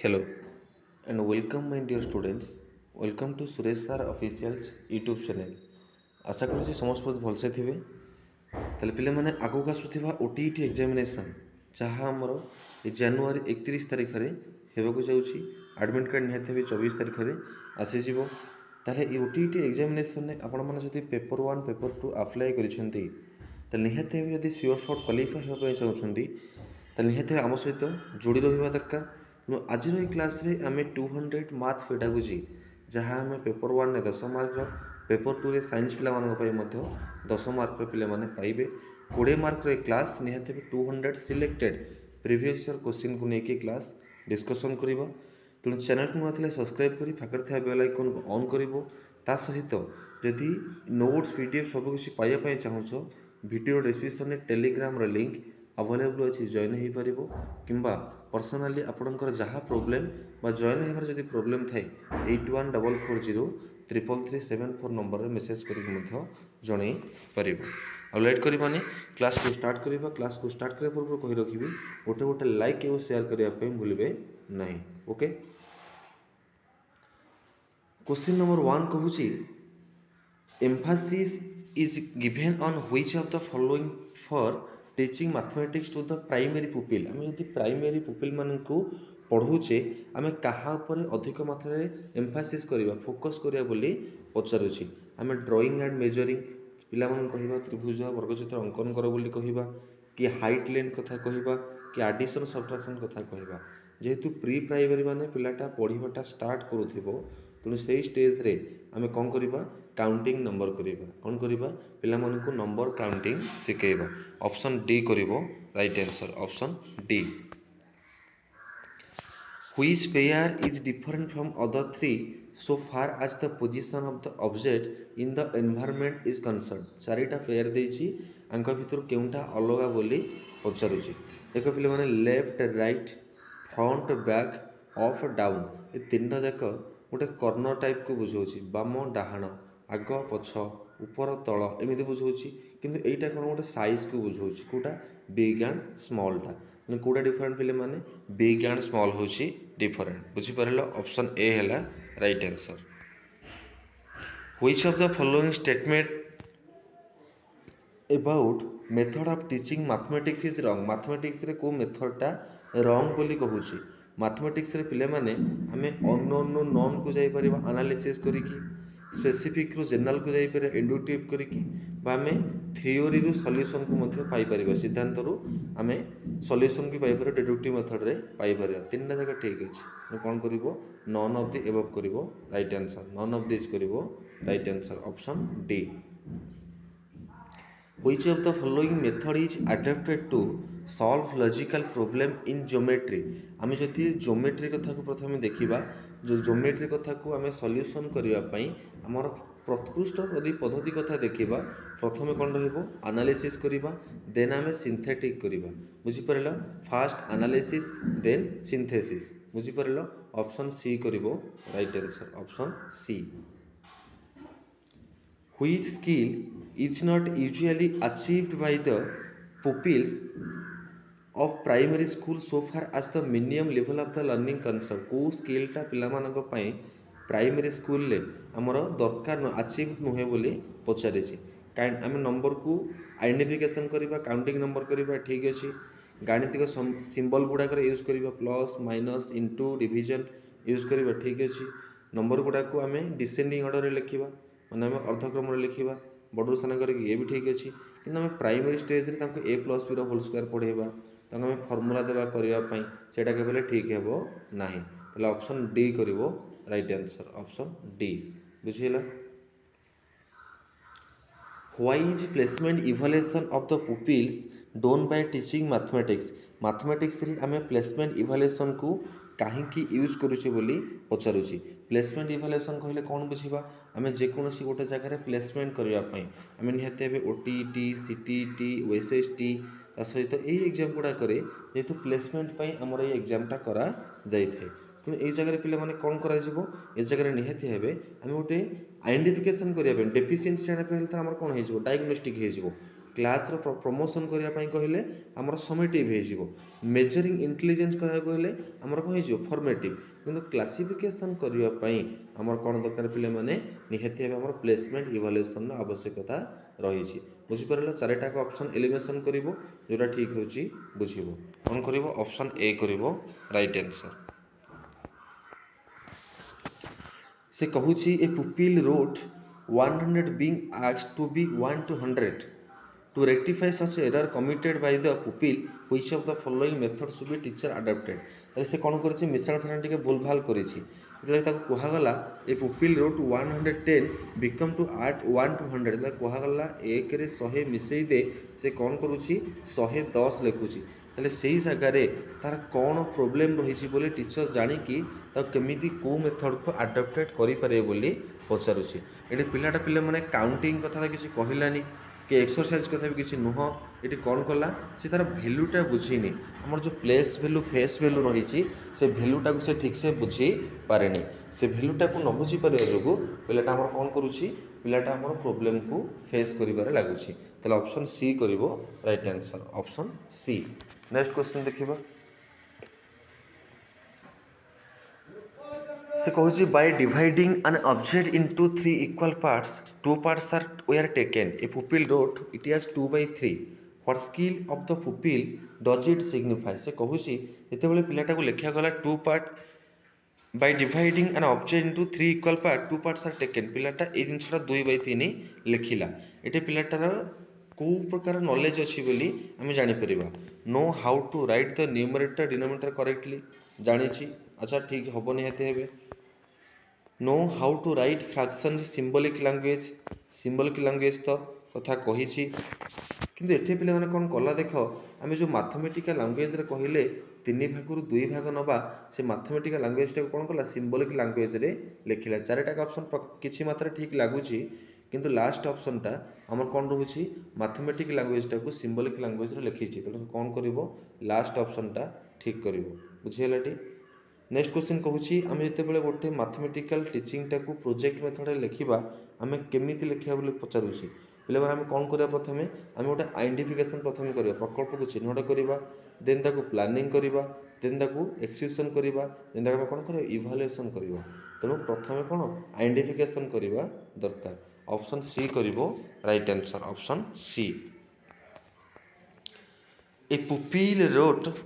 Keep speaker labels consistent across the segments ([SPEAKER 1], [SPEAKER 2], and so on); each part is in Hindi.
[SPEAKER 1] Hello and welcome my dear students. Welcome to Suresh Sir Official's YouTube channel. आशा करुँच समस्त बहुत भलसे थे तेल पे मैंने आगक आसूबा ओटीईटी एग्जामिनेशन जहाँ आमर जनवरी 31 तारीख में होगा जाऊँगी एडमिट कार्ड निहत भी 24 तारीख में आसीज ताले ओटीईटी एग्जामिनेशन आपण मैंने पेपर 1 पेपर 2 अप्लाई कर निहत भी सियोर सर्ट क्वालिफाई होगा चाहते निहत आम सहित जोड़ी रहा दरकार तेणु आज क्लास आम 200 मैथ पेडागोजी जहाँ आम पेपर 1 ने 10 मार्क पेपर 2 रे साइंस पिला 10 मार्क पे पाइबे 20 मार्क क्लास निहत भी 200 सिलेक्टेड प्रीवियस ईयर क्वेश्चन को लेकिन क्लास डिस्कसन करवा तेणु चैनल को नुआ सब्सक्राइब कर पाखे थे बेल आइकन को ऑन कर सहित जदि नोट्स पीडीएफ सबकिछ पाइबा चाहूँ वीडियो डिस्क्रिप्शन में टेलीग्राम लिंक अवेलेबल अच्छी जॉइन हो पार कि पर्सनाली आपंकर जहाँ प्रोब्लेम जॉइन होबार जब प्रोब्लेम थाए 8144033374 नंबर में मेसेज करके जन पार आ लेट करवानी क्लास को स्टार्ट करवा क्लास को स्टार्ट करने पूर्व कही रखी गोटे गोटे लाइक और शेयर करने भूलिए ना ओके। क्वेश्चन नंबर 1 कहूँ emphasis is given on which of the following for teaching mathematics to the primary pupil आम यदि प्राइमरी पुपिल मानू पढ़ुचे आम क्या अधिक मात्रा एम्फासिस करवा फोकस करवा बोली पचारुची आम ड्राइंग एंड मेजरिंग पिला कह त्रिभुज वर्गचित्र अंकन कर बोली कहवा कि हाइट लेंथ कथा कहवा कि आडिशन सब्ट्राक्शन कथा कहवा जेहेतु प्री प्राइमरी माने पिलाटा पढ़ाटा स्टार्ट करूथिबो तेणु से स्टेज रे आम कौन करवा काउंटिंग नंबर करवा कौन करवा पिला मानकु नंबर काउंटिंग शिखेबा ऑप्शन डी करिवो right answer option D. Which pair is different from other three so far as the position of the object in the environment is concerned? चारिटा पेयर देछि आंक भितर केउंटा अलगा बोली पचारुछि देखो पिले माने left right front back up down ए तीनटा जाक गोटे कॉर्नर टाइप को बुझाउछि बाम डाहाण आग पछ ऊपर तल एमती बुझाउछि किंतु एटा कोन गोटे साइज को बुझाउछि कोटा बिग एंड स्मॉल टा कौटा डिफरेंट पिले माने बिग एंड स्मॉल होछि डिफरेंट बुझिपारे ऑप्शन ए है right answer. Which of the following statement about method of teaching mathematics is wrong mathematics रे को मेथडटा रॉन्ग बोली कहूछि मैथमेटिक्स रे पिले माने हमें अननोन नु नॉन को जाई परिबा एनालिसिस करिकि स्पेसिफिक रु जनरल को जाई पारे इंडक्टिव करिकि बा हमें थ्योरी रु सॉल्यूशन को मध्य पाई परिबा सिद्धांत रु हमें सॉल्यूशन की पाई परिबा डिडक्टिव मेथड रे पाई परिबा तीनटा जगह ठीक अछि कोन करिवो नॉन ऑफ द एबव करिवो right answer none of this करिवो right answer option D. Which of the following method is adapted to solve logical problem in geometry? आम जदि ज्योमेट्री कथा को प्रथम देखा जो ज्योमेट्री कथा को आम सॉल्यूशन करने आमर प्रकृष्ट यदि पद्धति कथा देखा प्रथम कौन रनालिसिस करवा देन आम सिंथेटिक करवा बुझीपार फास्ट एनालिसिस देन सिंथेसिस बुझीपार ऑप्शन सी कर right answer option C. Which skill is not usually achieved by the pupils of primary school so far as the minimum level of the learning concerned? को स्किलटा पिलामानक पई प्राइमरी स्कूल ले हमर दरकार अचीव नुहे बोली पचारे काइंड आम नंबर को आइडेंटिफिकेशन करवा काउंटिंग नंबर करवा ठीक अच्छे गाणितिक सिंबल गुड़ाक यूज करवा plus minus into division use करवा ठीक अच्छे नंबर गुड़ाक आम डिसेंडिंग ऑर्डर लिखा मैंने आम अर्धक्रम लिखा बड़ू साना करके ये भी ठीक अच्छे कि आम प्राइमरी स्टेज रे A plus B whole square पढ़ेबा आम फर्मूला देवा करने से केवल ठीक हे ना ऑप्शन डी कर राइट आंसर ऑप्शन डी बुझीला। Why is placement evaluation of the pupils done by teaching mathematics? Mathematics रे आम प्लेसमेंट इभालुएसन को कहीं यूज करुचे बोली पचारुची प्लेसमेंट इभालुएसन कहले कौन बुझा आम जेकोसी गोटे जगह प्लेसमेंट करने आम निहत ओटीईटी सीटीईटी ओएसएसटी सहित यही एग्जाम गुड़ाक जेहेतु प्लेसमेंट आमर ये एग्जामटा करा जाइए तेणु यही जगह पे कौन कर जगह निहती हे आम गोटे आइडेंटिफिकेशन करने डेफिसीएंसी आने कौन हो डायग्नोस्टिक हो क्लास रो प्रमोशन करिया पई कहले हमर समेटिव हे जिवो मेजरिंग इंटेलिजेंस कहया कहले हमर कहि जिवो फॉर्मेटिव किंतु क्लासिफिकेशन करिया पई हमर कोन दरकार पिले माने निहति हे हमर प्लेसमेंट इवैल्यूएशन रो आवश्यकता रही छि बुझि परला चारिटा को ऑप्शन एलिमिनेशन करिवो जोटा ठीक होची बुझिवो कोन करिवो ऑप्शन ए करिवो राइट आंसर से कहूची ए pupil road 100 being asked to be 1 to 100 to rectify such error committed by the pupil which of the following method should be teacher adopted ताले से कोन करछि मिश्रण फरण टिके भूल भाल करिछि जेतले ताको कोहा गला ए pupil road 110 become to add 1 to 100 ताले कोहा गला 1 रे 100 मिसई दे से कोन करूछि 110 लिखुछि ताले सेही जगह रे तार कोन प्रॉब्लम रहिछि बोले टीचर जानि कि ता केमिति को मेथड को अडॉप्टेड करि पारे बोली पचारुछि एटी पिलाटा पिले माने काउंटिंग कथा किछि कहिलानी कि एक्सरसाइज कथा भी किसी नुह ये कौन कला से तार भैल्यूटा बुझीनी आमर जो प्लेस भैल्यू फेस भैल्यू रही से भैल्यूटा को से ठीक से बुझी पारेनी से भैल्यूटा को न बुझी पारे जो पिलाटा आमर कौन करुछि पिलाटा आमर प्रॉब्लम को फेस करिबारे लागुछि तले ऑप्शन सी करिवो right answer option C next question देखिबा से कहूँ by dividing an object into 3 equal parts 2 parts are were taken a pupil wrote it as 2/3 what skill of the pupil does it signify से कहूँ जिते बड़े पिलाटा को लिखा गला 2 part by dividing an object into 3 equal part 2 parts are taken पिलाटा ए जिनसटा 2/3 लिखिला एटे पिलाटार को प्रकार नॉलेज अछि बोली हम जानि परिबा know how to write the numerator denominator correctly जानिछि अच्छा ठीक हबो निहते हेबे know how to write fraction symbolic language तो कथा कहिछि किंतु एठे पिले माने कोन कला देखो आमे जो मैथमेटिकल लैंग्वेज रे कहिले 3 भागरु 2 भाग नबा से मैथमेटिकल लैंग्वेज टा कोन कला सिंबलिक लैंग्वेज रे लिखिला चारटा का ऑप्शन किछि मात्रा ठीक लागुछि किंतु लास्ट ऑप्शन टा हमर कोन रहउछि मैथमेटिकल लैंग्वेज टा को सिंबलिक लैंग्वेज रे लिखिछि तो कोन करिवो लास्ट ऑप्शन टा ठीक करिवो बुझियलाटी नेक्स्ट क्वेश्चन कहूँ आम जिते गोटे मैथमेटिकल टीचिंग टाक प्रोजेक्ट मेथड लिखा आम केमी लिखा पचारूँ पे आम कौन करा प्रथम आम गोटे आइडेंटिफिकेशन प्रथम करवा प्रकल्प को चिन्हट करवा देन ताकू प्लानिंग करवा देन ताकू एक्सिक्यूशन करवा देन ताकू कौन कर इभालुएसन करवा तेणु प्रथम कौन आइडेंटिफिकेशन करवा दरकार ऑप्शन सी करिवो right answer option C a pupil wrote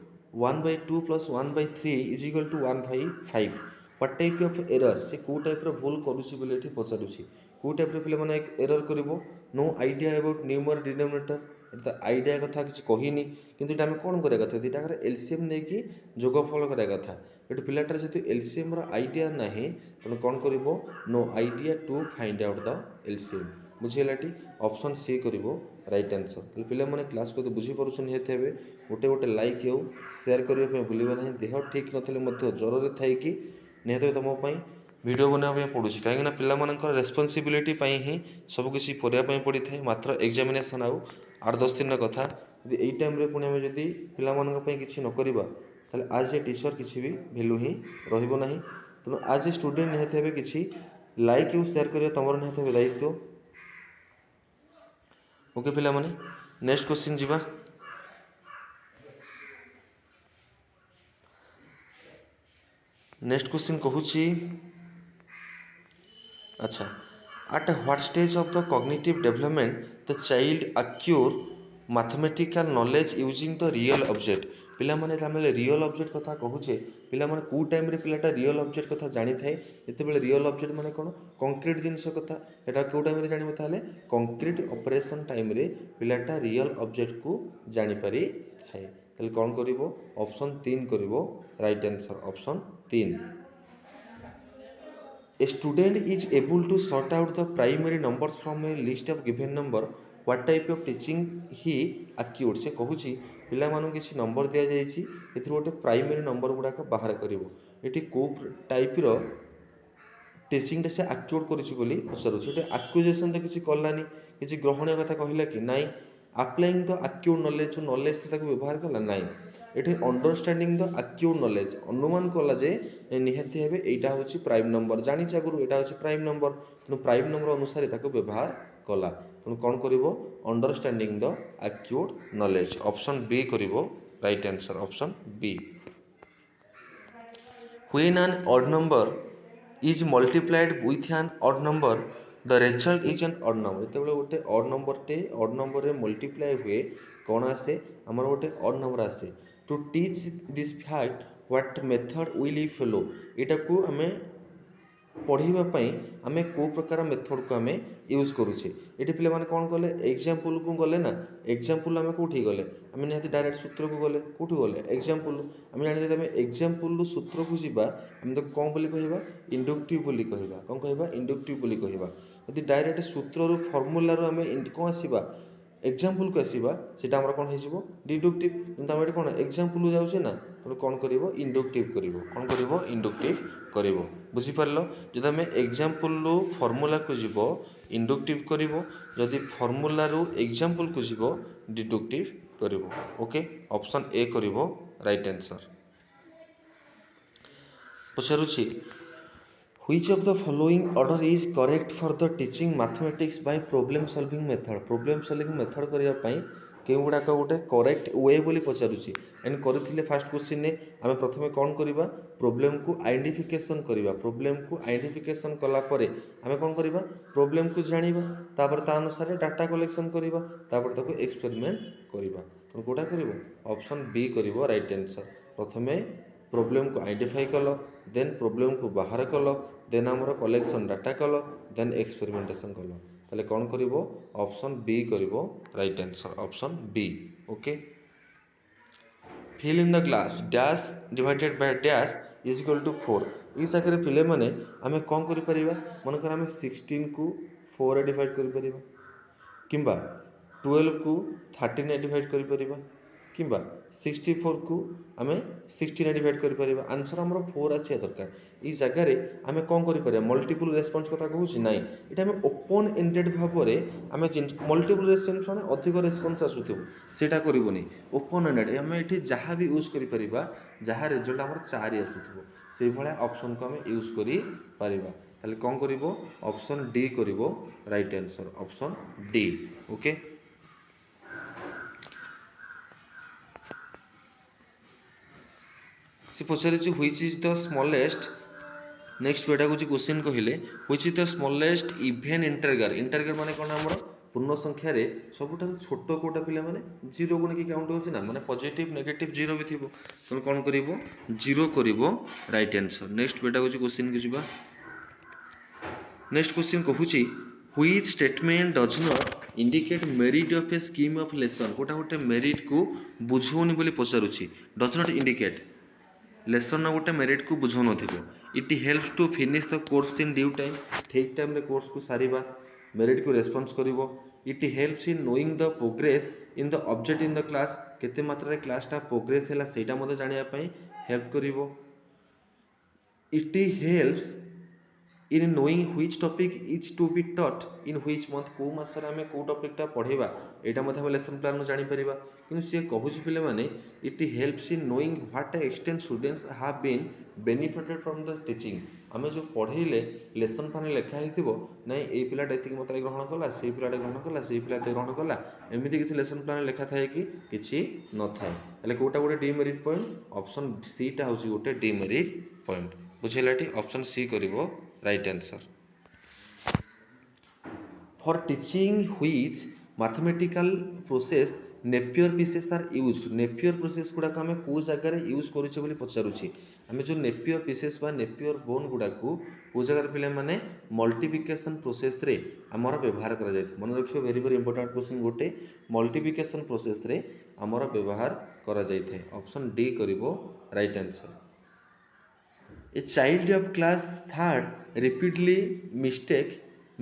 [SPEAKER 1] 1/2 plus 1/3 is equal to 1/5 what type of error से को टाइप रो भूल करूछि बोले एठी पचारुछि को टाइप रो पिले माने एक एरर करिवो no idea about numerator denominator त आईडिया कथा किछ कहिनी किंतु एटा हम कोन करे कथा दिटा करे एलसीएम नै कि जोगफल करे कथा एठी पिलाटर जति एलसीएम रो आईडिया नाही तने कोन करिवो no idea to find out the LCM बुझिलाटी ऑप्शन सी करिवो राइट आंसर तो पिला माने क्लास को तो बुझी परुछन हेते हेबे गोटे गोटे लाइक हो शेयर करियो पे भूलिबा नहीं देह ठीक नथले मध्य ज्वर रे थाई कि नेहते तुम पई वीडियो बनाबा पे पडुछि काहे ना पिला मानकर रेस्पोंसिबिलिटी पई ही सब किछि परिया पई पड़ी थाए मात्र एग्जामिनेशन आउ 8-10 दिन कथा यदि एई टाइम रे पुनी हम यदि पिला मानक पई किछि न करबा ताले आज ए टीचर किछि भी वैल्यू ही रहिबो नाही तो आज ए स्टूडेंट नेहते हेबे किछि लाइक हो शेयर करियो तमर नेहते हेबे दायित्व ओके पिला माने नेक्स्ट क्वेश्चन जीवा नेक्स्ट क्वेश्चन कहूची अच्छा at what stage of the cognitive development the child acquire mathematical knowledge using the real object पिला माने तामेले रियल ऑब्जेक्ट कथा कहूचे पिला माने को टाइम रे पिलाटा रियल ऑब्जेक्ट कथा जानि थाए जते बेले रियल ऑब्जेक्ट माने कोन कंक्रीट जिंस कथा एटा को टाइम रे जानि मथाले कंक्रीट ऑपरेशन टाइम रे पिलाटा रियल ऑब्जेक्ट को जानि पारि थाए तले कोन करिवो ऑप्शन 3 करिवो right answer option 3 A student is able to sort out the primary numbers from a list of given number. What type of teaching he acquired? से कहूची पिला मानु किछि नंबर दिया जायछि एथि गोटे प्राइमरी नंबर गुडा का बाहर करिवो एठी को टाइप रो टीचिंग से एक्वायर्ड करिछि बोली पचारुछि एठी एक्विजिशन त किछि करलानी किछि ग्रहण कथा कहिला कि नाही applying the acquired knowledge knowledge से ताको व्यवहार करला नाही एठी अंडरस्टैंडिंग द एक्वायर्ड नॉलेज अनुमान कला जे निहति हेबे एटा होछि प्राइम नंबर जानि चागुरु एटा होछि प्राइम नंबर तनो प्राइम नंबर अनुसार ताको व्यवहार कला तेणु कौन करिवो understanding the acute knowledge option B करिवो right answer option B when an odd number is multiplied with an odd number the result is an odd number ଯେତେବେଳେ ଗୋଟେ odd number ରେ multiply ହୁଏ କଣ ଆସେ ଆମର ଗୋଟେ odd number ଆସେ to teach this fact what method will you follow ଏଟାକୁ ଆମେ पढ़ाइबा पई आमे को प्रकार मेथड को आमे यूज करूछे एठी पिले माने कोन करले एग्जांपल को गले ना एग्जांपल आमे कोठी गले आमे निहाती डायरेक्ट सूत्र को गले कोठी गले एग्जांपल आमे जानि आमे एग्जांपल सूत्र को जिबा आमे तो कोन बोली कहिबा इंडक्टिव बोली कहिबा कोन कहिबा इंडक्टिव बोली कहिबा यदि डायरेक्ट सूत्र रो फार्मूला रो आमे कोन आसीबा एग्जांपल को आसीबा सेटा हमरा कोन हेजिबो डिडक्टिव किंतु आमे कोन एग्जांपल जाउछे ना तो कोन करिवो इंडक्टिव करिवो कोन करिवो इंडक्टिव करिवो बुझी परलो जदि आमे एग्जांपल रो फार्मूला को जिवो इंडक्टिव करिवो जदि फार्मूला रो एग्जांपल को जिवो डिडक्टिव करिवो ओके ऑप्शन ए करिवो राइट आंसर पछारुछि Which of the following order is correct for the teaching mathematics by problem solving method? Problem solving method करिया पई केउ गुडा का गोटे करेक्ट वे बोली पचारुछि एंड करथिले फर्स्ट क्वेश्चन ने हमें प्रथमे कोन करिबा प्रॉब्लम को आइडेंटिफिकेशन करिबा प्रॉब्लम को आइडेंटिफिकेशन कला परे हमें कोन करिबा प्रॉब्लम को जानिबा तापर ता अनुसार डाटा कलेक्शन करिबा तापर ताको एक्सपेरिमेंट करिबा तो कोटा करिवो ऑप्शन बी करिवो राइट आंसर प्रथमे प्रॉब्लम को आइडेंटिफाई कलो देन प्रॉब्लम को बाहर कलो देन हमर कलेक्शन डाटा कलो देन एक्सपेरिमेंटेशन कलो ताले कोन करिवो ऑप्शन बी करिवो right answer option B okay fill in the glass dash divided by dash is equal to 4 is आकरे पिले माने हमें कोन करि परिबा मन कर हमें 16 को 4 रे डिवाइड करि परिबा किंबा 12 को 13 रे डिवाइड करि परिबा किंबा 64 को आमे 16 रे डिवाइड करि परिबा आंसर हमरो 4 अछि दरकार ई जगह रे आमे कोन करि परिबा मल्टीपल रेस्पोंस कथा कहूछि नाही एटा आमे ओपन एंडेड भाबरे आमे मल्टीपल रेस्पोंस माने अधिक रेस्पोंस आसुथिबो सेटा करिवोनी ओपन एंडेड आमे एठी जहां भी यूज करि परिबा जहां रिजल्ट हमर 4 आसुथिबो सेहि भला ऑप्शन को आमे यूज करि परिबा ताले कोन करिवो ऑप्शन डी करिवो right answer option D okay से पचारे which is the smallest next बेटा को क्वेश्चन कहले which is the smallest even integer integer माने कोन हमर पूर्ण संख्या रे सबुठार छोटो कोटा पिला माने 0 गुण की काउंट होछि ना माने पॉजिटिव नेगेटिव 0 भी थिबो तो कोन करिवो 0 करिवो राइट आंसर नेक्स्ट बेटा को क्वेश्चन के जिबा नेक्स्ट क्वेश्चन कहूछि which statement does not indicate merit of a scheme of lesson कोटा गोटे मेरिट को बुझोनी बोली पचारुछि डज नॉट इंडिकेट लेसन ना गोटे मेरिट को बुझो नथिबो it helps to finish the course in due time ठीक टाइम रे कोर्स को सारिबा मेरिट को रेस्पॉन्स करिवो it helps in knowing the progress in the object in the class केते मात्रा रे क्लास टा प्रोग्रेस हैला सेटा मते जानिया पई हेल्प करिवो it helps in knowing which topic is to be taught in which month को मासर हमें को टॉपिक टा पढेबा एटा मते हम लेसन प्लान नु जानि परिबा किंतु से कहूछि पिले माने it helps in knowing what extent students have been benefited from the teaching हमें जो पढेले लेसन प्लान लेखा हिथिबो नै ए पिलाटा एतिक मात्रा ग्रहण कला से पिलाटा ग्रहण कला से पिलाटा ग्रहण कला एमिति किछि लेसन प्लान लेखा थाए कि किछि न थाए तले कोटा गोटे डीमेरिट पॉइंट ऑप्शन सी टा होछि गोटे डीमेरिट पॉइंट बुझेलाटी ऑप्शन सी करिवो right answer for teaching which mathematical process Napier pieces are used Napier process गुडा को हमें को जगह रे यूज करूचे बोली पचारुची हमें जो Napier pieces बा Napier bone गुडा को जगह रे पिले माने मल्टीप्लिकेशन प्रोसेस रे हमर व्यवहार करा जाय मन रखियो वेरी वेरी इंपोर्टेंट क्वेश्चन गोटे मल्टीप्लिकेशन प्रोसेस रे हमर व्यवहार करा जाय थे ऑप्शन डी करिवो right answer A child of class third repeatedly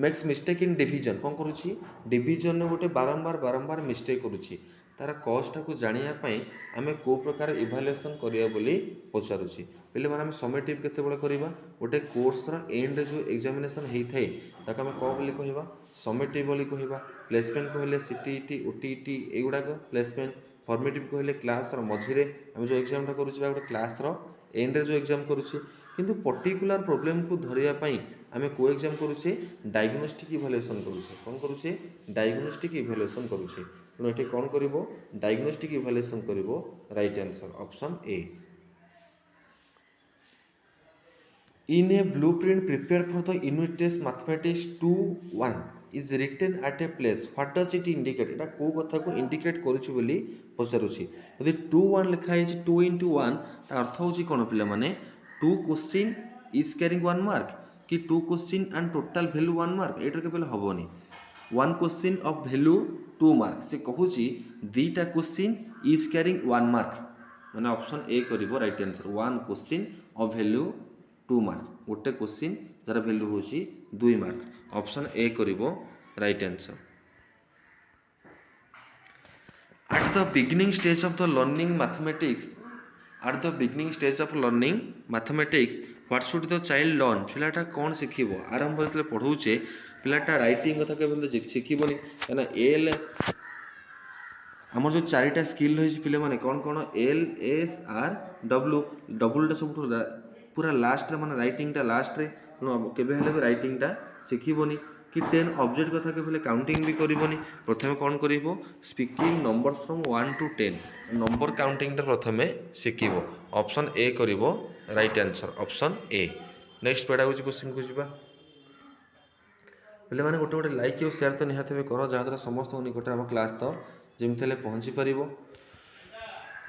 [SPEAKER 1] makes mistake in division कोन करूची डिवीजन ने गोटे बारंबार मिस्टेक करूची तार कॉस्ट को जानिया पई हमें को प्रकार इवैल्यूएशन करिया बोली पचारुची पहिले माने हम समेटिव केते बळे करिबा गोटे कोर्स रा एंड जो एग्जामिनेशन हेई थाए ताका हम को बोली कहिबा समेटिव बोली कहिबा प्लेसमेंट कहले सीटीटी ओटीटी एगुडा को प्लेसमेंट फॉर्मेटिव कहले क्लास रो मझिरे हम जो एग्जाम टा करूची गोटे क्लास रो एंड रे जो एग्जाम करूचे किंतु पर्टिकुलर प्रोब्लेम को धरिया पई आमे को एग्जाम करूचे डायग्नोस्टिक इवैल्यूएशन करूचे कोन करूचे डायग्नोस्टिक इवैल्यूएशन करूचे तो एठी कोन करिवो डायग्नोस्टिक इवैल्यूएशन करिवो right answer option A In a blueprint prepared for the unit test mathematics 2-1 is written at a place. What does it indicate? এটা কোন কথা কো ইন্ডিকেট করুছি বলি পচারুছি যদি 2-1 লেখা হইছে 2 into 1 তা অর্থ হচ্ছে কোন পিলা মানে 2 क्वेश्चन is carrying 1 mark कि 2 question and total value 1 mark एटा के पहले हबोनी 1 क्वेश्चन of value 2 mark से कहूची दुईटा क्वेश्चन is carrying 1 mark माने ऑप्शन ए करिवो right answer 1 question of value 2 mark गोटे क्वेश्चन जर वैल्यू होची 2 मार्क ऑप्शन ए करिवो right answer at the beginning stage of the learning mathematics what should the child learn पिलाटा कोन सिखिबो आरंभ होतले पढौचे पिलाटा राइटिंग कथा के बोलते सिखिबोनी काना एल हमर जो चारिटा स्किल होइछ पिले माने कोन कोन L S R W double टा सब पूरा लास्ट रे माने राइटिंग टा लास्ट रे केबे हेले भी राइटिंग टा सिखिबोनी कि 10 ऑब्जेक्ट कथा के पहले काउंटिंग भी करिवोनी प्रथमे कोन करिवो speaking numbers from 1 to 10 number counting टा प्रथमे सिखिबो ऑप्शन ए करिवो right answer option A next पढा होची क्वेश्चन को जिबा पहले माने गोटे गोटे लाइक और शेयर तो निहाते भी करो जहा द्वारा समस्त निकट हम क्लास तो जेमथले पहुंची परिबो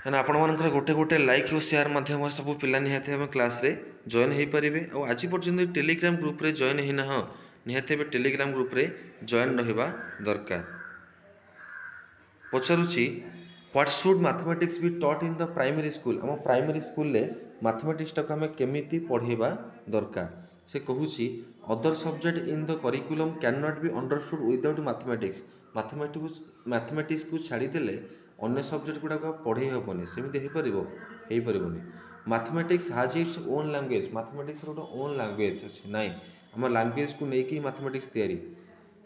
[SPEAKER 1] है आपण मानकर गोटे गोटे लाइक और शेयर माध्यम सब पिला निहाते हम क्लास रे जॉइन हे परिबे और आज पर्यंत टेलीग्राम ग्रुप रे जॉइन हेना ह निहाते भी टेलीग्राम ग्रुप रे जॉइन रहिबा दरकार पछरुची what should mathematics be taught in the primary school हम प्राइमरी स्कूल ले मैथमेटिक्स टा को हम केमिति पढेबा दरकार से कहूची other subject in the curriculum can not be understood without mathematics को छाड़ी देले अन्य सब्जेक्ट गुडा को पढ़े हेबोनी सेमिति हे परिबोनी mathematics has its own language mathematics row own language अछि नाही हम लैंग्वेज को नेकी मैथमेटिक्स तयारी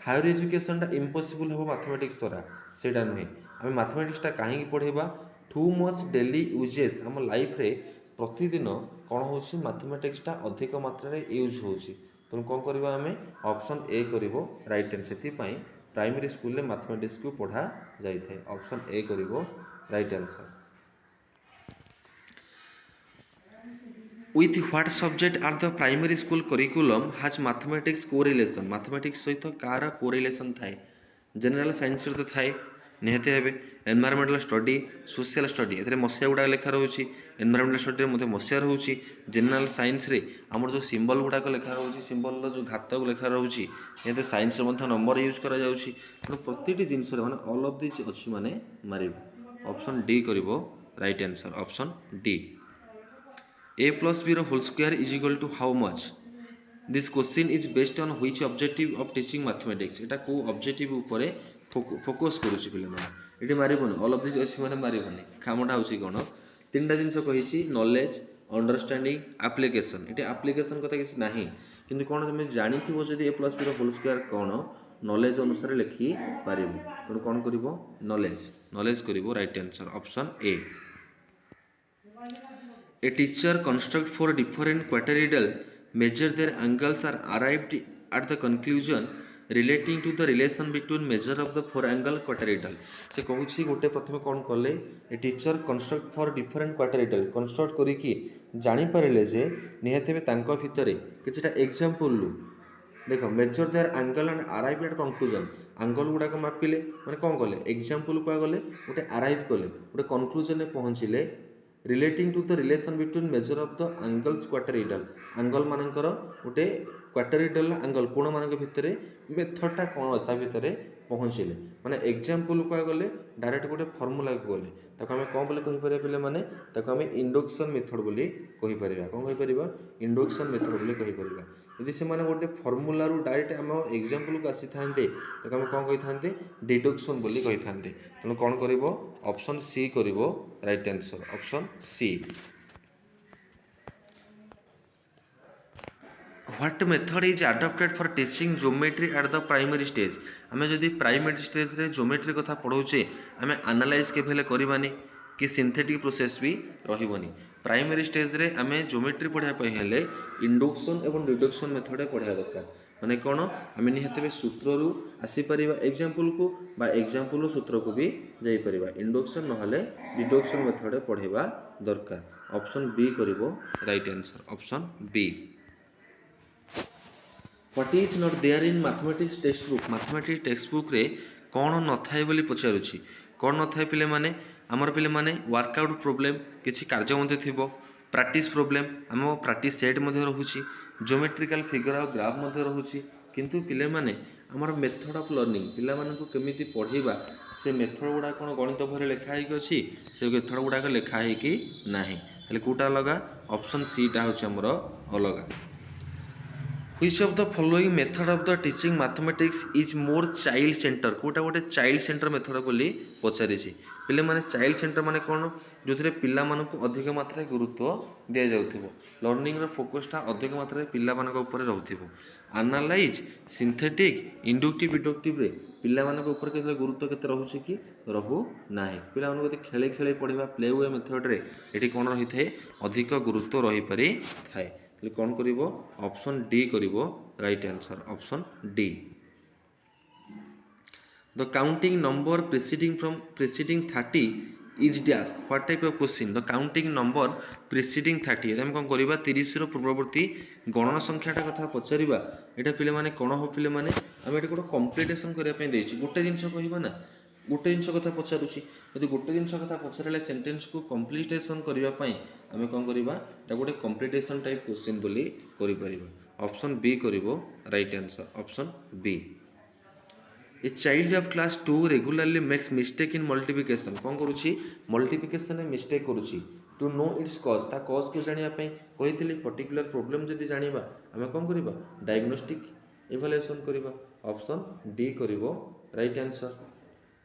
[SPEAKER 1] हायर एजुकेशन टा इम्पॉसिबल हो मैथमेटिक्स द्वारा सेटा नहीं हम मैथमेटिक्स टा काहे की पढ़ेबा टू मच डेली यूजेस हम लाइफ रे प्रतिदिन कोन होछि मैथमेटिक्स टा अधिक मात्रा रे यूज होछि तो कोन करबा हमें ऑप्शन ए करिवो राइट आंसर सेति पई प्राइमरी स्कूल ले मैथमेटिक्स को पढ़ा जाई थे ऑप्शन ए करिवो right answer with what subject are the primary school curriculum has mathematics correlation mathematics सहित कार correlation थाए जनरल साइंस रे थाए निहते हेबे एनवायरमेंटल स्टडी सोशल स्टडी एथरे मसिया गुडा लेखा रहउची एनवायरमेंटल स्टडी रे मते मसिया रहउची जनरल साइंस रे हमर जो सिंबल गुडा को लेखा रहउची सिंबल रो जो घातक लेखा रहउची एते साइंस रे मते नंबर यूज करा जाउची तो प्रतिटी जिंस रे माने ऑल ऑफ दिस अछि माने मारिबो ऑप्शन डी करिवो right answer option D a plus b whole square is equal to how much this question is based on which objective of teaching mathematics eta को objective ऊपर फोकस करूची पिले माने एठी मारिबोनी ऑल ऑफ दिस अछि माने मारिबोनी कामटा होची कोन तीनटा जिंस कहिसी नॉलेज अंडरस्टैंडिंग एप्लीकेशन एठी एप्लीकेशन कथा किछ नाही किंतु कोन तुम जानिथिबो जदी a plus b whole square कोन नॉलेज अनुसार लिखि पारिबो तो कोन करिवो नॉलेज करिवो right answer option A A teacher construct for different quadrilateral measure their angles are arrived at the conclusion relating to the relation between measure of the four angle quadrilateral से कहूची गोटे प्रथमे कोन करले a teacher construct for different quadrilateral construct करी कि जानि परले जे निहतेबे तांको भितरे किछटा एग्जांपल लु देखो measure there angle and arrive at conclusion angle गुडा को मापिले माने कोन करले एग्जांपल को गले गोटे अराइव करले गोटे कंक्लूजन ने पहुंचिले relating to the relation between measure of the angles quadrilateral angle मानकर गोटे क्वाड्रिलेटरल एंगल कोण मानक भितरे मेथड ता कोन ता भितरे पहुंचिले माने एग्जांपल को गले डायरेक्ट गोटे फार्मूला को गले ताको हमें कोन बोले कहि परिया पिले माने ताको हमें इंडक्शन मेथड बोली कहि परिया कोन कहि परिबा इंडक्शन मेथड बोली कहि परिबा यदि से माने गोटे फार्मूला रु डायरेक्ट हम एग्जांपल को आसी थांते ताको हमें कोन कहि थांते डिडक्शन बोली कहि थांते तनो कोन करिवो ऑप्शन सी करिवो right answer option C What method is adopted for teaching geometry at the primary stage हमें जदि प्राइमरी स्टेज रे ज्योमेट्री कथा पढौचे हमें एनालाइज के भेले करबानी कि सिंथेटिक प्रोसेस भी रहिबनी। प्राइमरी स्टेज रे आमे ज्योमेट्री पढ़िया पई हेले इंडक्शन एवं डिडक्शन मेथड पढ़िया दरकार। माने कोन आमे निहतबे सूत्र रु आसी परिबा एग्जांपल को बा एग्जांपल रु सूत्र को भी जाई परिबा। इंडक्शन नहले डिडक्शन मेथड पढ़िबा दरकार। ऑप्शन बी करिवो right answer. Option B. What is not there in mathematics text book. Mathematics text book रे कौन न थाए बोली पचारुछि। कौन न थाए पिले माने हमर पिले माने वर्कआउट प्रॉब्लम किछि कार्य मध्ये थिबो, प्रैक्टिस प्रॉब्लम हम प्रैक्टिस सेट मध्ये रहूछि, ज्योमेट्रिकल फिगर और ग्राफ मध्ये रहूछि। किंतु पिले माने हमर मेथड ऑफ लर्निंग पिला मानकु केमिति पढ़ीबा से मेथड गुडा कोन गणित भरे लेखा हेकि अछि, से मेथड गुडा को लेखा हेकि नाही। ताले कोटा अलगा। ऑप्शन सी टा होछि हमर अलगा। Which of the following method of the teaching mathematics is more child center। Kota गोटे चाइल्ड सेंटर मेथड बोली पचारि पिले माने चाइल्ड सेंटर माने कोन जो थिरे पिला मानकु अधिक मात्रा गुरुत्व दिया जाउथिबो। लर्निंग रो फोकस ता अधिक मात्रा पिला मानक ऊपर रहउथिबो। एनालाइज सिंथेटिक इंडक्टिव डिडक्टिव रे पिला मानक ऊपर केते गुरुत्व केते रहउछि कि रहु नाही। पिला मानक केते खेले खेले पढिबा प्ले वे मेथड रे एठी कोन रहि थाए अधिक गुरुत्व रहि पारि थाए। कौन करिवो ऑप्शन डी करिवो right answer. Option D. The counting number preceding from preceding 30 is dash. What type of question. The counting number preceding 30 हम कोन करिबा 30 रो पूर्ववर्ती गणना संख्याटा कथा पचारिबा। एटा पिले माने कोन हो पिले माने हम एटा कोन कंप्लीटेशन करिया पे देछि। गोटे जिंस कहिबा ना गोटे जिंस कथा पचारुछि। यदि गोटे जिंस कथा पचारले सेंटेंस को कंप्लीटेशन करिया पई हमें कोन करिबा एटा गोटे कंप्लीटेशन टाइप क्वेश्चन बोली करि परिबा। ऑप्शन बी करिवो right answer. Option B. A child of class 2 regularly makes mistake in multiplication. कोन करूछि मल्टीप्लिकेशन में मिस्टेक करूछि। टू नो इट्स कॉज ता कॉज को जानिया पई कहितली पर्टिकुलर प्रॉब्लम जदि जानिबा हमें कोन करिबा डायग्नोस्टिक इवैल्यूएशन करिबा। ऑप्शन डी करिवो राइट आंसर।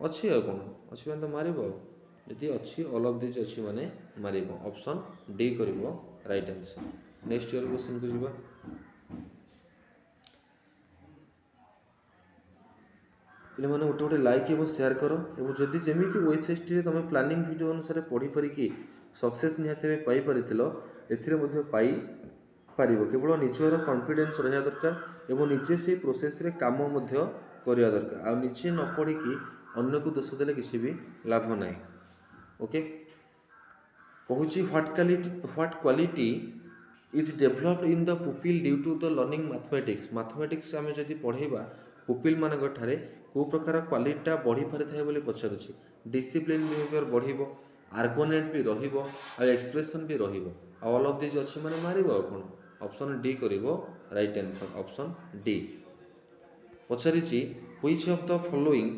[SPEAKER 1] अच्छी है कौन अच्छी तो मार यदि अच्छी ऑल ऑफ दिस अच्छी माने मार। ऑप्शन डी करिवो right answer. Next year question को जीवा। पिले माने गोटे गोटे लाइक एवं शेयर करो एवं जदि जेमिति ओएचएसटी रे तमे प्लानिंग वीडियो अनुसार पढ़ी परिकी सक्सेस निहाते पाई परिथिलो एथिरे मध्ये पाई पारिबो। केवल निजर कॉन्फिडेंस रहया दरकार एवं निजे से प्रोसेस रे काम मध्ये करिया दरकार। आ निजे न पढ़ी की अन्य को दोष देले किसी भी लाभ नाही। ओके कहूची what quality is developed in the pupil due to the learning mathematics. Mathematics आमे जदि पढ़ेबा पुपिल मानक ठारे को प्रकार क्वालिटीटा बढ़ी पारि थाए बोली पचारुछि। डिसिप्लिन बिहेवियर बढ़िबो, आर्गुमेंट भी रहिबो आ एक्सप्रेशन भी रहिबो। ऑल ऑफ दिस अछि माने मारिबो कोन। ऑप्शन डी करिवो राइट आंसर। Option D. पचारिछि which of the following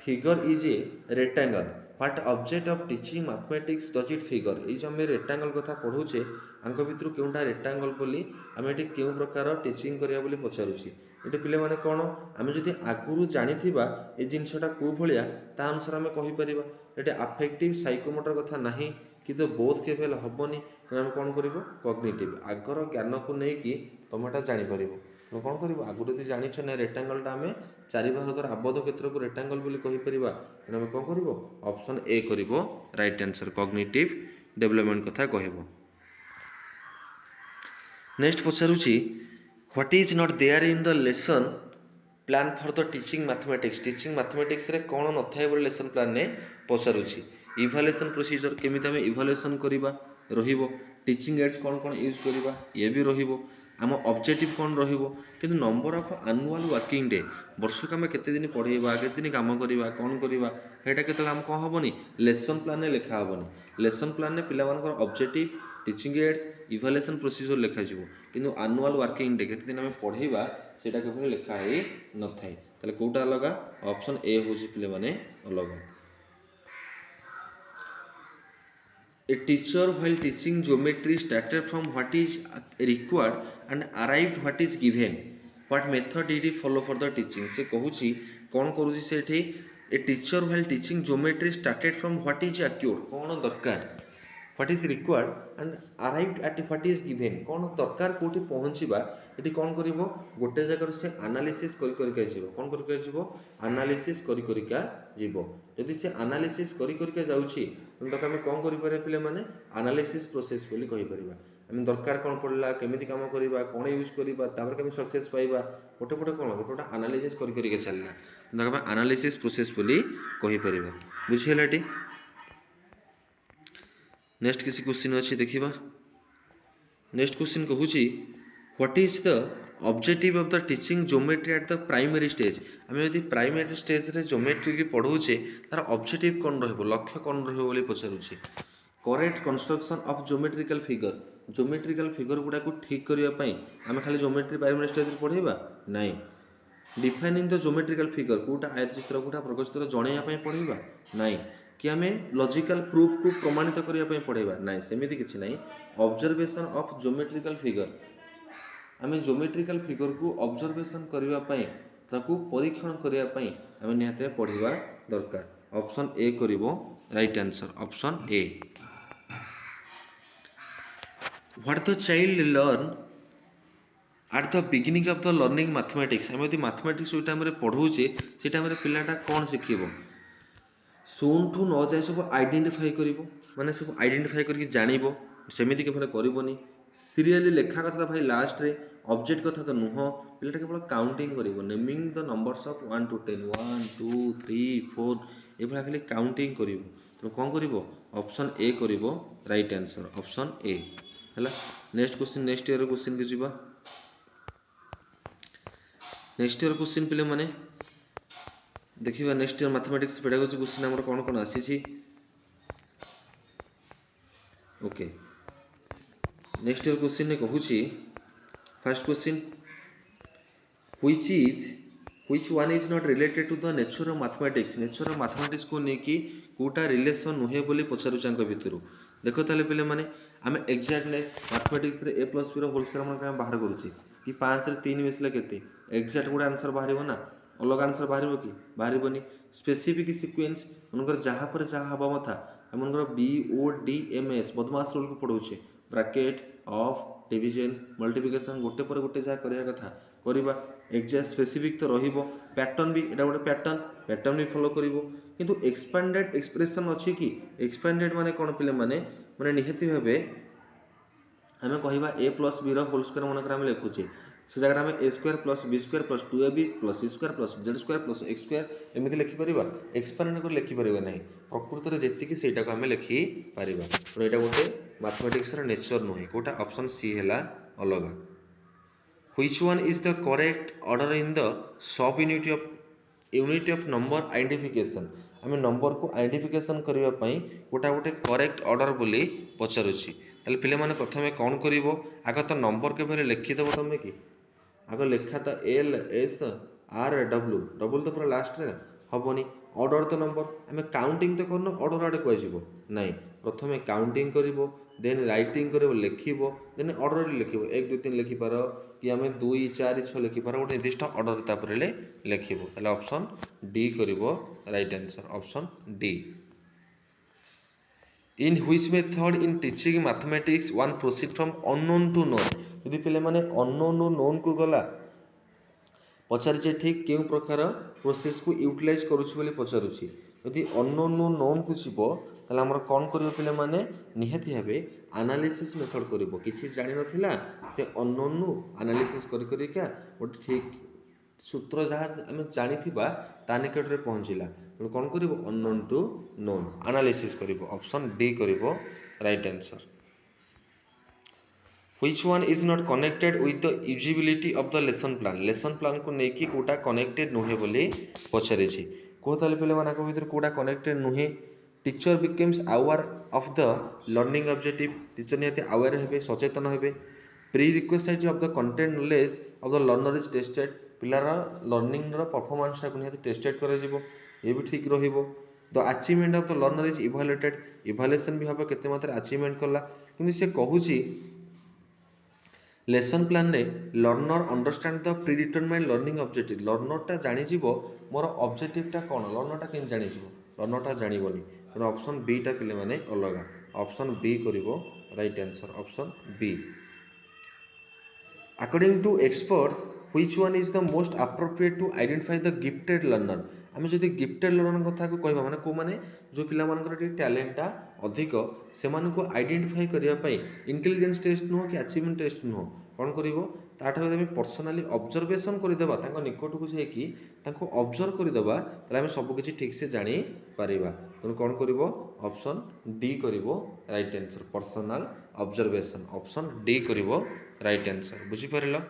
[SPEAKER 1] figure is a rectangle. What object of teaching mathematics does it figure. ए जो हमें रेक्टेंगल कथा पढुचे आंक भितर केउटा रेक्टेंगल बोली हमें एटी केउ प्रकार टीचिंग करिया बोली पचारुछि। एटी पिले माने कोन हमें जदि आगुरु जानिथिबा ए जिंसटा को भलिया ता अनुसार हमें कहि परिबा। एटी अफेक्टिव साइकोमोटर कथा नाही किंतु बोथ केवल हबनी हम कोन करिवो कॉग्निटिव आगर ज्ञान को नै कि तमेटा जानि परिबो। तो कौन करिवो आगु जदि जानिछ नै रेक्टेंगलटा हमें चारि भाग द्वारा आबद्ध क्षेत्र को रेक्टेंगल बोली कहि परिबा। हम कोन करिवो ऑप्शन ए करिवो राइट आंसर। कॉग्निटिव डेवलपमेंट कथा कहबो। नेक्स्ट पचारुछि what is not there in the lesson plan for the teaching mathematics. Teaching mathematics रे कोन न थाए बोली लेसन प्लान ने पचारुछि। इवैल्यूएशन प्रोसीजर केमिति हम इवैल्यूएशन करिबा रहिबो। टीचिंग एड्स कोन कोन यूज करिबा ये भी रहिबो। आम ऑब्जेक्टिव कौन रहिबो किंतु number of annual working day वर्ष को आम केते दिन पढ़ेबा केते दिन काम करिबा कौन करिबा हेटा केते हम कौन हबनी लेसन प्लान ने लिखा हबनी। लेसन प्लान ने पिला मानकर objective teaching ads evaluation procedure लिखा जिवो किंतु एनुअल वर्किंग डे केते दिन हम पढ़ेबा सेटा केवल लिखा हे न थाए। ताले कोटा अलगा ऑप्शन ए होची पिले माने अलगा। A teacher while teaching geometry started from what is required and arrived what is given. What method did he follow for the teaching? से कहूची कौन करूची सेठी a teacher while teaching geometry started from what is acute कौन दरकार what is required and arrived at what is given कौन दरकार कोठी पहुंचीबा एठी कौन करिवो गोटे जगह से एनालिसिस करि करिका जीवो कौन करिका जीवो एनालिसिस करि करिका जीवो। यदि से एनालिसिस करि करिका जाउची ताको आम कौन कर पे मैंने एनालिसिस प्रोसेस बोली कहि परिबा। आम दरकार कौन पड़ला केमिति काम करबा कौन यूज करबा तापर केमि सक्सेस पाइबा गोटे गोटे कौन गोटे गोटे एनालिसिस करि करि के चलला ताको आम एनालिसिस प्रोसेस बोली कहि परिबा। बुझिहलाटी। नेक्स्ट किसी क्वेश्चन अच्छी देखिबा। नेक्स्ट क्वेश्चन कहूची what is the objective of the teaching geometry at the primary stage. आम यदि प्राइमरी स्टेज रे ज्योमेट्री की पढ़ाऊे तार ऑब्जेक्टिव कौन रहबो लक्ष्य कौन रहबो बोली पचारुची। Correct construction of geometrical figure. Geometrical figure गुडा को ठीक करिया पई आम खाली ज्योमेट्री प्राइमरी स्टेज रे पढ़ेबा नाही। डिफाइनिंग द ज्योमेट्रिकल फिगर कोटा आयत चित्र कोटा प्रगत चित्र जणैया पई पढ़ेबा नाही। कि आम लॉजिकल प्रूफ को प्रमाणित करिया पई पढ़ेबा नाही सेमिति किछि नाही। ऑब्जर्वेशन ऑफ ज्योमेट्रिकल फिगर आम ज्योमेट्रिकल फिगर को ऑब्जर्वेशन करिया पई ताकू परीक्षण करिया पई आम निहाते पढ़िबा दरकार। ऑप्शन ए करिवो right answer option A. What the child learn at the beginning of the learning mathematics. आम यदि मैथमेटिक्स ओई टाइम रे पढ़ौचे से टाइम रे पिलाटा कौन शिखिबो शून ठू न जाए सब आइडेंटिफाई करिवो माने सब आइडेंटिफाई करके जानिबो सेमिति केवल करिवोनी। सीरियली लेखा कथा भाई लास्ट रे ऑब्जेक्ट कथा तो नुह पिलाटा केवल काउंटिंग करिवो naming the numbers of 1 to 10 1 2 3 4 ए भला खाली काउंटिंग करिवो तो कौन करिवो ऑप्शन ए करिवो राइट आंसर ऑप्शन ए हला। Next question next year question के जीवा। नेक्स्ट ईयर क्वेश्चन पिले माने देखिबा next year mathematics pedagogy question हमर कोन कोन आसी। ओके नेक्स्ट ईयर क्वेश्चन ने कहूची first question which one is not related to the nature of mathematics। Nature of mathematics को नेकी कोटा रिलेशन नुहे बोली पचारुचांक भितरु देखो ताले पिले माने आमे एक्जैक्टनेस मैथमेटिक्स रे a + b रो होल स्क्वायर मन का बाहर करूची कि 5 रे 3 मिसले केते एक्जैक्ट गुडा आंसर बाहरिबो ना अलग आंसर बाहरिबो कि बाहरिबोनी। स्पेसिफिक सीक्वेंस मनकर जहां पर जहां हबा मथा मनकर BODMS बदमाश रूल को पढौचे ब्रैकेट ऑफ डिवीजन मल्टीप्लिकेशन गोटे पर गोटे जहाँ करिया कथा करिबा। एक्जैक्ट स्पेसिफिक तो रहिबो पैटर्न भी एटा गोटे पैटर्न भी फॉलो करिवो किंतु एक्सपेंडेड एक्सप्रेशन अछि कि एक्सपेंडेड माने कोन पिले माने माने निहति भाबे हमें कहिबा a + b रो होल स्क्वायर मनकर हम लिखुचे से जगह हमें a² + b² + 2ab + c² + z² + x² एमिति लिखि परिबा एक्सपेंड कर लिखि परिबा नाही प्रकृति रे जेति कि सेटा को हमें लिखि परिबा तो एटा गोटे मैथमेटिक्स रो नेचर नोही कोटा ऑप्शन सी हैला अलगा। Which one is the correct order in the sub unit of number identification। आम नंबर को आइडेंटिफिकेशन करबा पई गोटा गोटे करेक्ट ऑर्डर बोली पचारुची ताले पिले माने प्रथमे कोन करिवो आग तो नंबर के भले लिखि देबो तमे कि आग लेखा तो LSRW डबल तो पूरा लास्ट रे हबनी ऑर्डर तो नंबर आम काउंटिंग तो करनो ऑर्डर आडे कहजिवो नाही प्रथमे काउंटिंग करिवो देन राइटिंग करिवो लिखिवो देन ऑर्डर लिखिवो 1 2 3 लिखि पारो कि आम 2 4 6 लिखि पारो गोटे निर्दिष्ट ऑर्डर तापर लिखिवो ताले ऑप्शन डी करिवो right answer option D. In which method in teaching mathematics one proceed from unknown to known. यदि पिले माने अननोन टू नोन को गला पचारिचे ठीक केउ प्रकार प्रोसेस को यूटिलाइज करूछि बोली पचारुछि यदि अननोन टू नोन को छिबो ताले हमर कोन करियो पिले माने निहाती भाबे एनालिसिस मेथड करिवो किछि जानि नथिला से अननोन नु एनालिसिस करि करि का गोटे ठीक सूत्र जहाँ आम जानिथिबा ता निकट रे पहुँचला तो कौन करिवो अननोन टू नोन एनालिसिस करिवो ऑप्शन डी करिवो right answer. Which one is not connected with the usability of the lesson plan। lesson plan को नेकी कोटा कनेक्टेड नुहे बोली पचारे छी को ताले पिले माना को भीतर कोटा कनेक्टेड नुहे। Teacher becomes aware of the learning objective teacher निहते अवेयर हेबे सचेतन हेबे। Pre request of the content knowledge of the learner is tested पिलार लर्निंग रो परफॉर्मेंस टा को निहते टेस्टेड करा जिवो ये भी ठीक रहिबो। The achievement of the learner is evaluated evaluation भी हबो केते मात्रा अचीवमेंट करला किंतु से कहूची लेसन प्लान रे learner understand the pre determined learning objective learner टा जानि जिवो मोर ऑब्जेक्टिव टा कोन लर्नर टा केन जानि जिवो लर्नर टा जानिबोनी तो ऑप्शन बी टा पिले माने अलगा ऑप्शन बी करिवो right answer option B. According to experts which one is the most appropriate to identify the gifted learner. आम जदि गिफ्टेड लर्नर कथा को कहबा माने को माने जो पिला मानकर टैलेंटा अधिक से आइडेंटिफाई करने इंटेलिजेंस टेस्ट नुह कि अचीवमेंट टेस्ट नुह कौन करिवो ताठा जदि पर्सनाली ऑब्जर्वेशन करदेबा तांको निकट को जाइकी तांको ऑब्जर्व करदेबा ताले हम सब किछि ठीक से जानी परिबा तेणु कौन करिवो ऑप्शन डी करिवो right answer personal observation option D करिवो राइट आंसर बुझी परिलो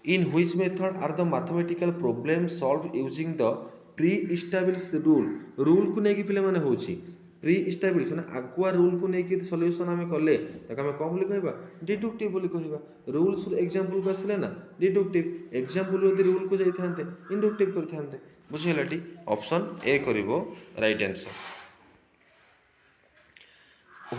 [SPEAKER 1] In which method are the mathematical problems solved using the pre-established rule? Rule को नेकी पिले माने होची pre-established माने आगुआ rule को नेकी सॉल्यूशन हमें कले ताका हमें कौन बोली कहबा डिडक्टिव बोली कहबा रूल्स एग्जांपल को आसले ना डिडक्टिव एग्जांपल यदि रूल को जाई थांते इंडक्टिव कर थांते बुझिलाटी ऑप्शन ए करिवो right answer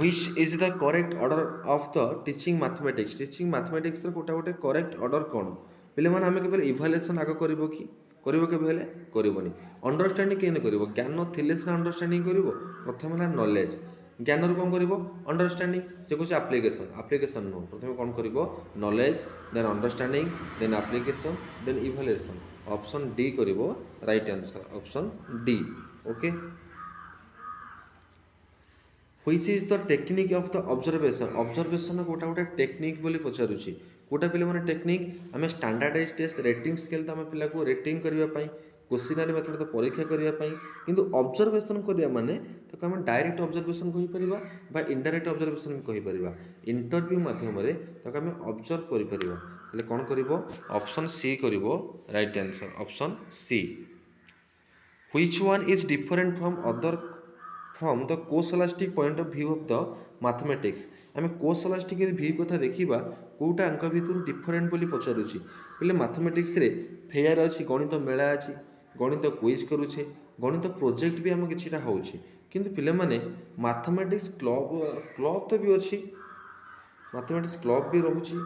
[SPEAKER 1] Which is the correct order of the teaching mathematics? Teaching mathematics रो कोटा कोटे correct order कोन पिले माने हमें केवल इवैल्यूएशन आगो करबो कि करबो के बेले करबोनी अंडरस्टैंडिंग केने करबो ज्ञान थिले से अंडरस्टैंडिंग करबो प्रथम ला नॉलेज ज्ञान रो कोन करबो अंडरस्टैंडिंग से कुछ एप्लीकेशन नो प्रथम कोन करबो knowledge then understanding then application then evaluation option D करबो right answer option D okay Which is the technique of the observation? Observation कोटा कोटा टेक्निक बोली पचारुची कोटा पिले माने टेक्निक हमें स्टैंडर्डाइज टेस्ट रेटिंग स्केल तो हमें पिला को रेटिंग करबा पई क्वेश्चनरी मेथड तो परीक्षा करबा पई किंतु ऑब्जर्वेशन करबा माने तो हम डायरेक्ट ऑब्जर्वेशन कहि परिबा बा इनडायरेक्ट ऑब्जर्वेशन कहि परिबा इंटरव्यू माध्यम रे तो हम ऑब्जर्व करि परिबा तले कोन करिवो ऑप्शन सी करिवो right answer option C Which one is different from the co-scholastic point of view of the mathematics? आम co-scholastic view कथा देखा कोटा अंक भितर डिफरेंट बोली पचारुची पहले मैथमेटिक्स रे फेयर अच्छी गणित मेला अच्छी गणित क्विज करुचे गणित प्रोजेक्ट भी आम किछिटा होउची किंतु पिले माने मैथमेटिक्स क्लब तो भी अच्छी मैथमेटिक्स क्लब भी रहुची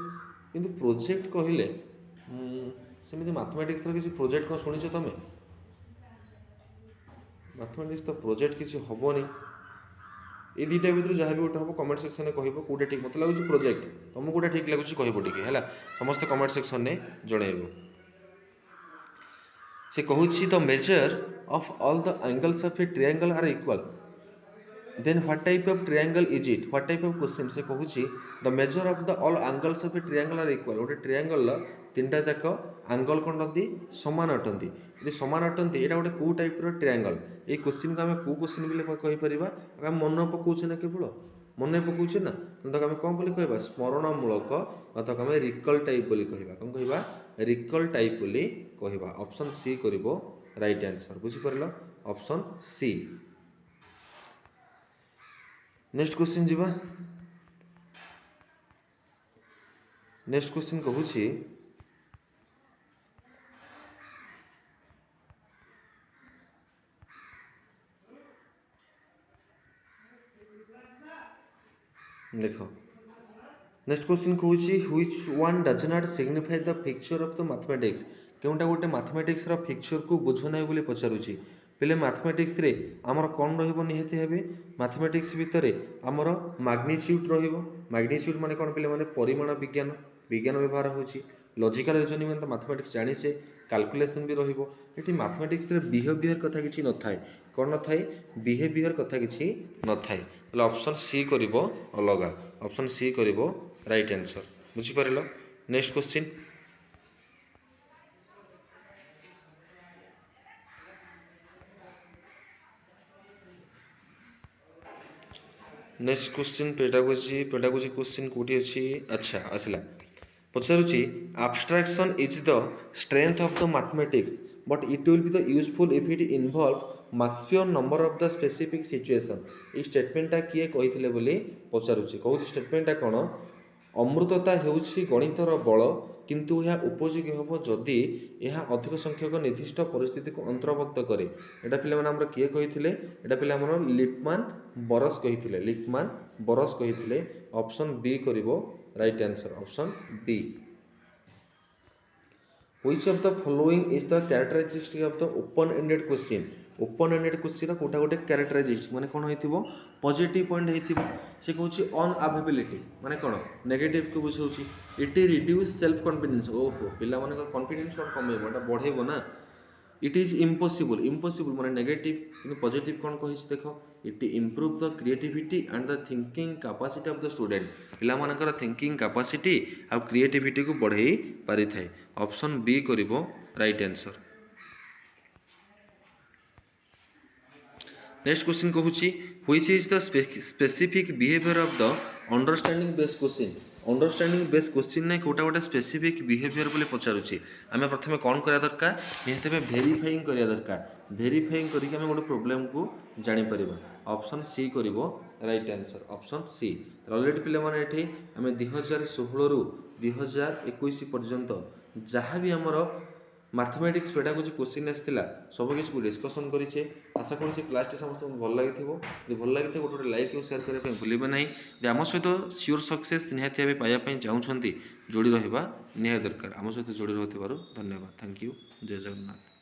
[SPEAKER 1] किंतु प्रोजेक्ट कहले सेमिति मैथमेटिक्स रो किछि प्रोजेक्ट को सुनिछ तमे मैथमेटिक्स तो प्रोजेक्ट किसी हेनी ये दुटा भर जहाँ भी गोटे हम कमेंट सेक्शन में कह कौटे ठीक मत लगुच प्रोजेक्ट तुमको कौटा ठीक लगुच कह टे समस्त कमेंट सेक्शन में जनइब से कहूँ the measure of all the angles of a triangle are equal then what type of triangle is it what type of question से कहूँ the measure of the all angles of a triangle are equal गोटे ट्रायंगल तीनटा जाक एंगल कौन अटंती समान अटंती यदि समान अटंती यहाँ गोटे कौ टाइप ट्रायंगल ये क्वेश्चन को आम कौ क्वेश्चन बोले कहीपर आम मन पकाउे ना केवल मन पकाउे ना तो आम कौन बोली कह स्मरणमूलक अथवा आम रिकल टाइप बोली कह कौन कह रिकल टाइप बोली कह ऑप्शन सी कर राइट आंसर बुझीपार ऑप्शन सी नेक्स्ट क्वेश्चन जीवा नेक्स्ट क्वेश्चन कहूँ देख नेक्स्ट क्वेश्चन कहूँ which one does not signify the picture of the mathematics केउटा गोटे मैथमेटिक्स रो फिक्चर को बुझ ना बोली पचारुची पहले मैथमेटिक्स रे आमर कौन रहिबो निहाती हेबे मैथमेटिक्स भितर आमर मैग्नीट्यूड रहिबो मैग्नीट्यूड माने कौन पहले माने परिमाण विज्ञान विज्ञान व्यवहार होची लॉजिकल रीजनिंग में तो मैथमेटिक्स जानिछे कैलकुलेशन भी रहिबो एठी मैथमेटिक्स रे बिहेवियर कथा किछि न थाए कौन न थाए बिहेवियर कथा किछि न थाए तले ऑप्शन सी करिवो अलगा ऑप्शन सी करिवो राइट आंसर बुझी पारिलो next question next question pedagogy question कोठी अछि अच्छा आसला पचारुची abstraction is the strength of the mathematics but it will be the useful if it involve maximum number of the specific situation ये स्टेटमेंट टा किए कहिथिले बोली पचारुची कहू स्टेटमेंट टा कोन अमृतता हेउछि गणितर बल किंतु यह उपयोगी हम जदि यह अधिक संख्यक निर्दिष्ट परिस्थिति को अंतर्भुक्त करे एटा पिले माने हमरा किए कहिथिले एटा पिले हमरा लिपमान बरस कहिथिले लिपमान बरस कहिथिले ऑप्शन बी करिवो right answer option B Which of the following is the characteristic of the open ended question open ended question कोटा गोटे कैरेक्टराइजेशन माने कोन हेतिबो पॉजिटिव पॉइंट हेतिबो से कहूची अनअवेलेबिलिटी माने कोन नेगेटिव को बुझौची इट रिड्यूस सेल्फ कॉन्फिडेंस ओहो पिला माने कॉन्फिडेंस कोन कमेबो एटा बढ़ेबो ना इट इज इम्पॉसिबल इम्पॉसिबल माने नेगेटिव किंतु पॉजिटिव कौन कहि देख it improve the creativity and the thinking capacity of the student पिला मानकर थिंकिंग कैपेसिटी आ क्रिएटिविटी को बढ़ाई पारि थाए ऑप्शन बी करिवो राइट आंसर। नेक्स्ट क्वेश्चन कहूची which is the specific behaviour of the understanding based question understanding based question ने कोटा गोटे स्पेसिफिक बिहेवियर बोले पचारुची आमे प्रथमे कौन करिया दरकार निहते में वेरीफाइंग करिया दरकार वेरीफाइंग करी के आमे गोटे प्रॉब्लम को जानि परिबा ऑप्शन सी करिवो right answer option C. Already पिले माने एठी आमे 2016 रु 2021 पर्यंत जहाँ भी हमर मैथमेटिक्स पेडागोजी क्वेश्चन आसला सब किसी को डिस्कसन करें आशा करुँचे क्लास टी समस्त भल लगी भल लगी गोटे गोटे लाइक और शेयर करने भूलें ना आम सहित सियोर सक्सेस निहाती पाइबा चाहूँगी जोड़ी रहा निहाती दरकार आम सहित जोड़ी रही धन्यवाद थैंक यू जय जगन्नाथ।